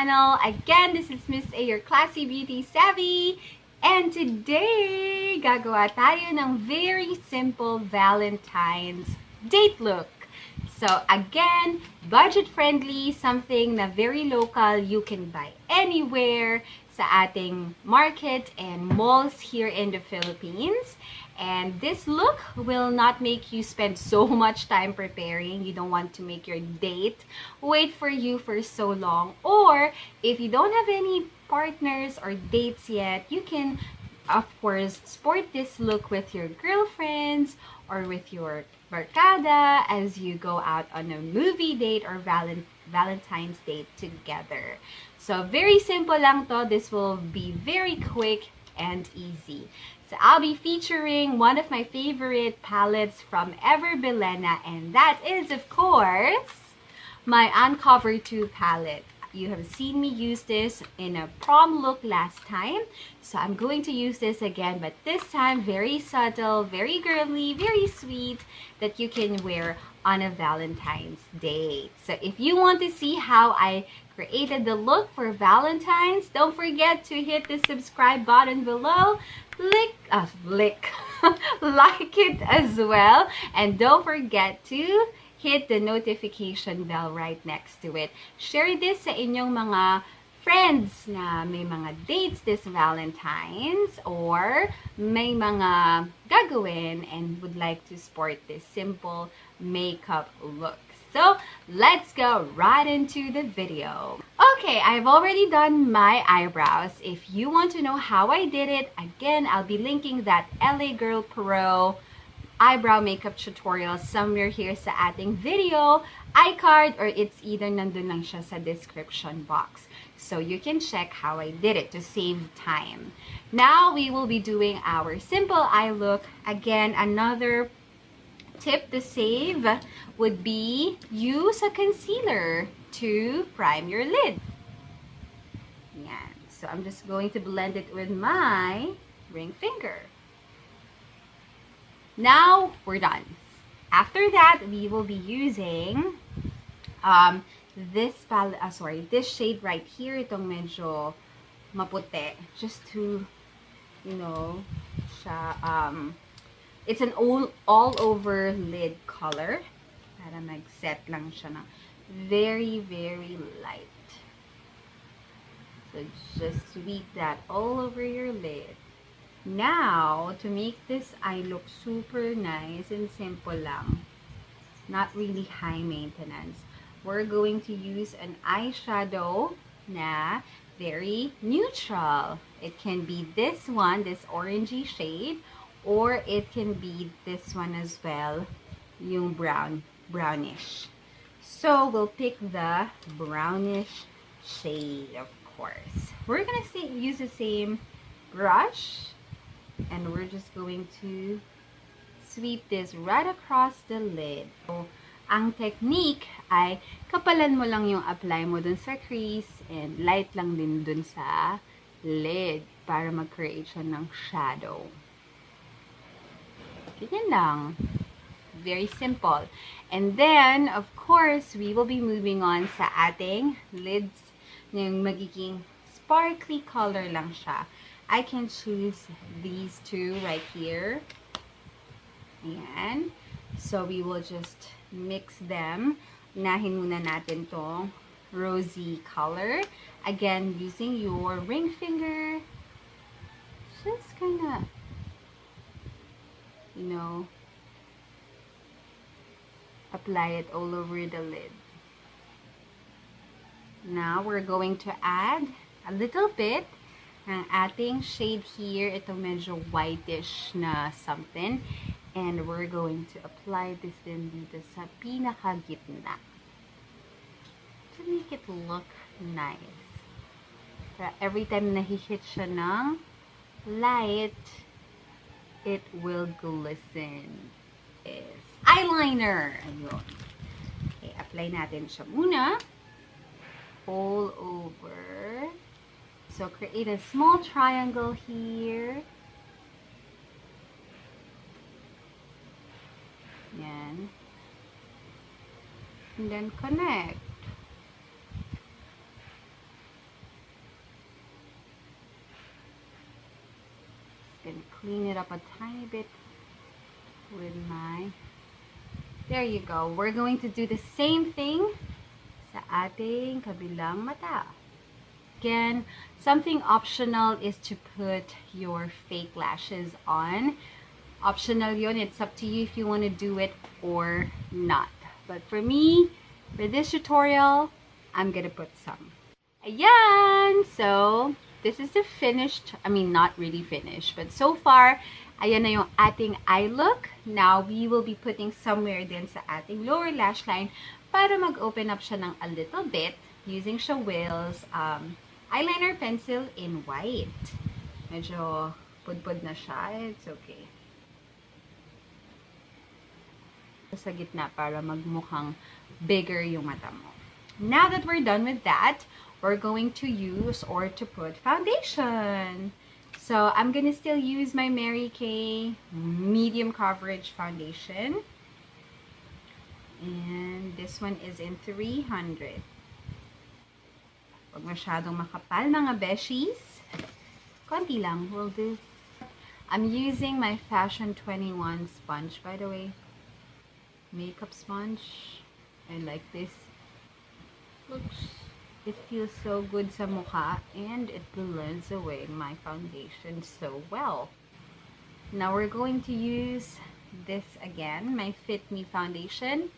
channel. Again, this is Miss A, your classy beauty savvy. And today, gagawa tayo ng very simple Valentine's date look. So again, budget-friendly, something na very local, you can buy anywhere sa ating market and malls here in the Philippines. And this look will not make you spend so much time preparing. You don't want to make your date wait for you for so long. Or if you don't have any partners or dates yet, you can, of course, sport this look with your girlfriends or with your barkada as you go out on a movie date or Valentine's date together. So very simple lang to. This will be very quick and easy. So I'll be featuring one of my favorite palettes from Ever Belena, and that is, of course, my Uncover 2 palette. You have seen me use this in a prom look last time, so I'm going to use this again, but this time very subtle, very girly, very sweet, that you can wear on a Valentine's Day. So if you want to see how I created the look for Valentine's, don't forget to hit the subscribe button below, like it as well, and don't forget to hit the notification bell right next to it. Share this sa inyong mga friends na may mga dates this Valentine's or may mga gagawin and would like to sport this simple makeup look. So let's go right into the video. Okay, I've already done my eyebrows. If you want to know how I did it, again, I'll be linking that LA Girl Pro eyebrow makeup tutorial somewhere here sa ating video iCard, or it's either nandun lang siya sa description box. So you can check how I did it to save time. Now we will be doing our simple eye look. Again, another tip to save would be use a concealer to prime your lid. Yan. So I'm just going to blend it with my ring finger. Now we're done. After that, we will be using this shade right here. Itong medyo maputi, just to, you know, it's an all over lid color. Para mag-set lang siya ng very, very light. So just sweep that all over your lid. Now, to make this eye look super nice and simple lang, not really high maintenance, we're going to use an eyeshadow na very neutral. It can be this one, this orangey shade, or it can be this one as well, yung brownish. So we'll pick the brownish shade, of course. We're gonna use the same brush, and we're just going to sweep this right across the lid. So, ang technique ay kapalan mo lang yung apply mo dun sa crease and light lang din dun sa lid para mag-create siya ng shadow. Ganyan lang. Very simple. And then, of course, we will be moving on sa ating lids. Yung magiging sparkly color lang siya. I can choose these two right here. Ayan. So, we will just mix them. Unahin muna natin tong rosy color. Again, using your ring finger. Just kinda, you know, apply it all over the lid. Now, we're going to add a little bit ang ating shade here. Ito medyo whitish na something. And we're going to apply this din dito sa pinakagitna to make it look nice. Para every time nahihit siya ng light, it will glisten. Yes. Eyeliner! Ayun. Okay, apply natin siya muna. All over. So, create a small triangle here. Yan. And then connect. can clean it up a tiny bit with my... There you go. We're going to do the same thing sa ating kabilang mata. Again, something optional is to put your fake lashes on. Optional yun. It's up to you if you want to do it or not. But for me, for this tutorial, I'm gonna put some. Ayan! So, this is the finished, I mean, not really finished, but so far, ayan na yung ating eye look. Now, we will be putting somewhere din sa ating lower lash line para mag-open up siya ng a little bit using siya Will's eyeliner pencil in white. Medyo pudpud na siya. It's okay. Sa gitna para magmukhang bigger yung mata mo. Now that we're done with that, we're going to use or to put foundation. So, I'm gonna still use my Mary Kay medium coverage foundation. And this one is in 300. Huwag masyadong makapal, mga beshies. Konti lang will do. I'm using my Fashion 21 sponge, by the way. Makeup sponge. I like this. It feels so good sa mukha and it blends away my foundation so well. Now we're going to use this again, my Fit Me foundation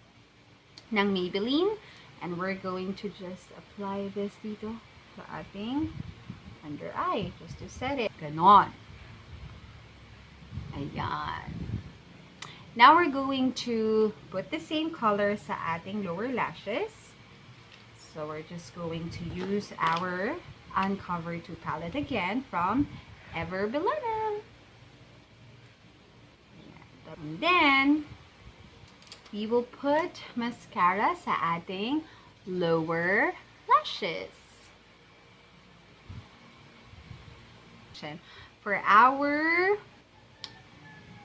ng Maybelline, and we're going to just apply this dito sa ating under eye just to set it. Ganon. Ayan. Now we're going to put the same color sa ating lower lashes. So we're just going to use our Uncover 2 palette again from Valentines. And then, we will put mascara sa ating lower lashes. For our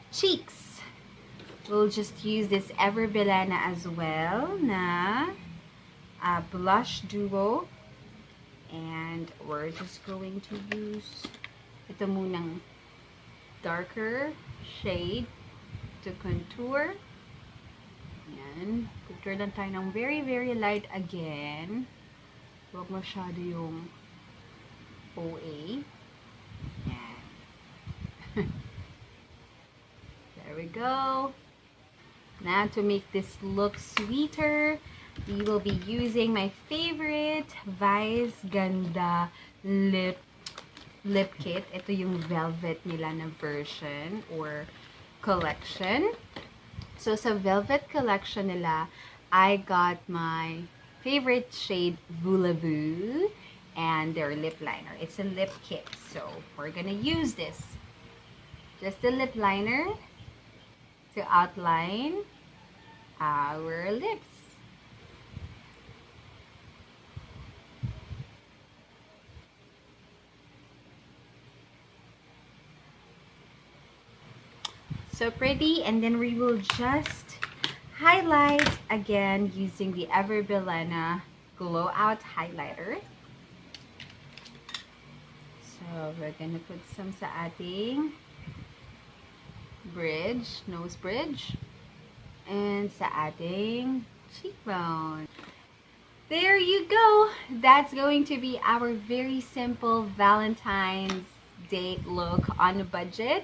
cheeks, we'll just use this Valentines as well na blush duo, and we're just going to use ito munang darker shade to contour. Yan, contour lang tayo ng very light again. Huwag masyado yung OA. Yan. There we go. Now to make this look sweeter, we will be using my favorite Vice Ganda lip kit. Ito yung velvet nila na version or collection. So sa velvet collection nila, I got my favorite shade Voulez-Vous and their lip liner. It's a lip kit. So we're gonna use this. Just the lip liner to outline our lips. So pretty, and then we will just highlight again using the Valentines Glow Out highlighter. So we're gonna put some sa ating bridge, nose bridge, and sa ating cheekbone. There you go. That's going to be our very simple Valentine's date look on a budget.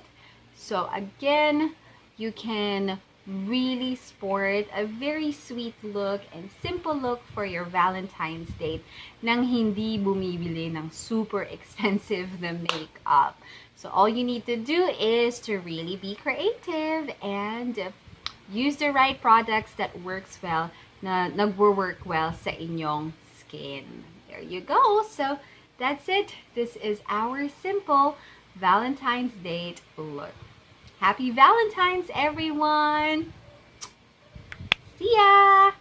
So again, you can really sport a very sweet look and simple look for your Valentine's date nang hindi bumibili ng super expensive na makeup. So all you need to do is to really be creative and use the right products that works well, na nagwo-work well sa inyong skin. There you go. So that's it. This is our simple Valentine's date look. Happy Valentine's, everyone! See ya!